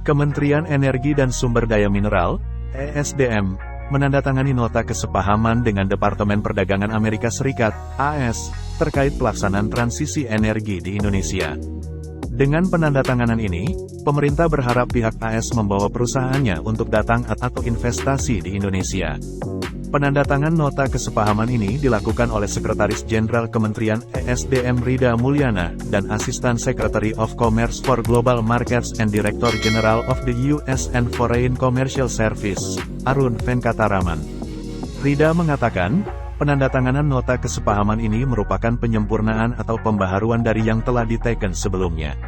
Kementerian Energi dan Sumber Daya Mineral, ESDM, menandatangani nota kesepahaman dengan Departemen Perdagangan Amerika Serikat, AS, terkait pelaksanaan transisi energi di Indonesia. Dengan penandatanganan ini, pemerintah berharap pihak AS membawa perusahaannya untuk datang atau investasi di Indonesia. Penandatangan nota kesepahaman ini dilakukan oleh Sekretaris Jenderal Kementerian ESDM Rida Mulyana dan Asisten Secretary of Commerce for Global Markets and Director General of the U.S. and Foreign Commercial Service, Arun Venkataraman. Rida mengatakan, penandatanganan nota kesepahaman ini merupakan penyempurnaan atau pembaharuan dari yang telah diteken sebelumnya.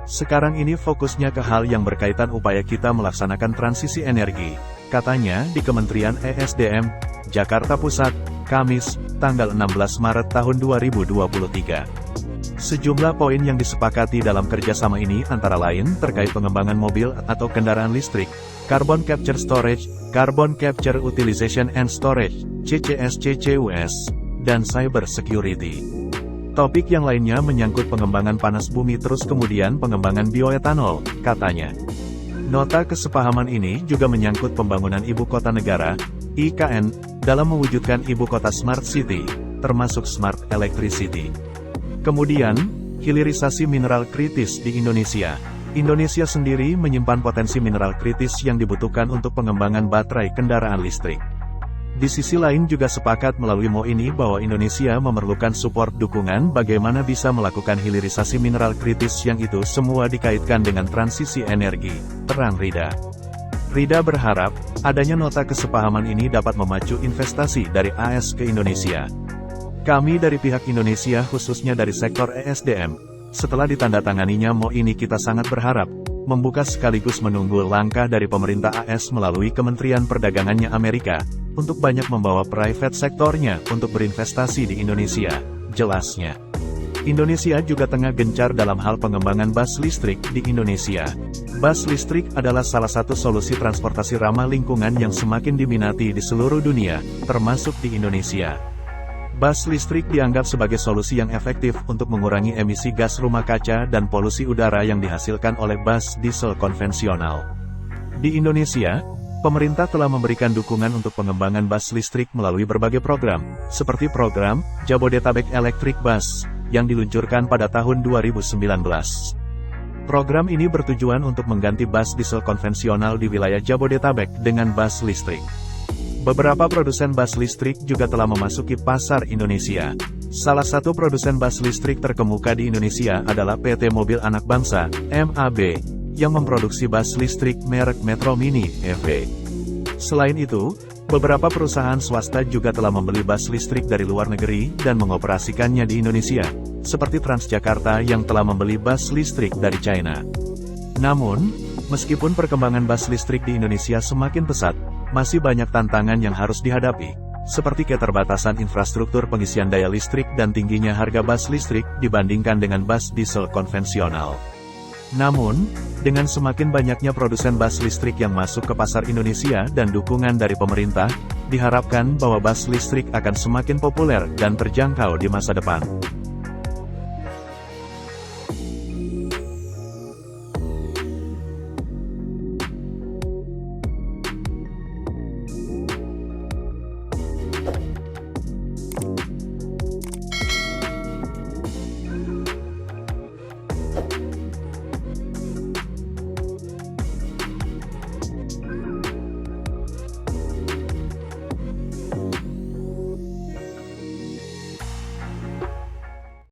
Sekarang ini fokusnya ke hal yang berkaitan upaya kita melaksanakan transisi energi, katanya di Kementerian ESDM, Jakarta Pusat, Kamis, tanggal 16 Maret tahun 2023. Sejumlah poin yang disepakati dalam kerjasama ini antara lain terkait pengembangan mobil atau kendaraan listrik, Carbon Capture Storage, Carbon Capture Utilization and Storage, CCS/CCUS, dan Cyber Security. Topik yang lainnya menyangkut pengembangan panas bumi terus kemudian pengembangan bioetanol, katanya. Nota kesepahaman ini juga menyangkut pembangunan ibu kota negara, IKN, dalam mewujudkan ibu kota Smart City, termasuk Smart Electricity. Kemudian, hilirisasi mineral kritis di Indonesia. Indonesia sendiri menyimpan potensi mineral kritis yang dibutuhkan untuk pengembangan baterai kendaraan listrik. Di sisi lain juga sepakat melalui MO ini bahwa Indonesia memerlukan support dukungan bagaimana bisa melakukan hilirisasi mineral kritis yang itu semua dikaitkan dengan transisi energi, terang Rida. Rida berharap, adanya nota kesepahaman ini dapat memacu investasi dari AS ke Indonesia. Kami dari pihak Indonesia khususnya dari sektor ESDM, setelah ditandatanganinya MO ini kita sangat berharap, membuka sekaligus menunggu langkah dari pemerintah AS melalui Kementerian Perdagangannya Amerika, untuk banyak membawa private sektornya untuk berinvestasi di Indonesia, jelasnya. Indonesia juga tengah gencar dalam hal pengembangan bus listrik di Indonesia. Bus listrik adalah salah satu solusi transportasi ramah lingkungan yang semakin diminati di seluruh dunia, termasuk di Indonesia. Bus listrik dianggap sebagai solusi yang efektif untuk mengurangi emisi gas rumah kaca dan polusi udara yang dihasilkan oleh bus diesel konvensional. Di Indonesia, pemerintah telah memberikan dukungan untuk pengembangan bus listrik melalui berbagai program, seperti program Jabodetabek Electric Bus, yang diluncurkan pada tahun 2019. Program ini bertujuan untuk mengganti bus diesel konvensional di wilayah Jabodetabek dengan bus listrik. Beberapa produsen bus listrik juga telah memasuki pasar Indonesia. Salah satu produsen bus listrik terkemuka di Indonesia adalah PT Mobil Anak Bangsa, MAB, yang memproduksi bus listrik merek Metro Mini, EV. Selain itu, beberapa perusahaan swasta juga telah membeli bus listrik dari luar negeri dan mengoperasikannya di Indonesia, seperti Transjakarta yang telah membeli bus listrik dari China. Namun, meskipun perkembangan bus listrik di Indonesia semakin pesat, masih banyak tantangan yang harus dihadapi, seperti keterbatasan infrastruktur pengisian daya listrik dan tingginya harga bus listrik dibandingkan dengan bus diesel konvensional. Namun, dengan semakin banyaknya produsen bus listrik yang masuk ke pasar Indonesia dan dukungan dari pemerintah, diharapkan bahwa bus listrik akan semakin populer dan terjangkau di masa depan.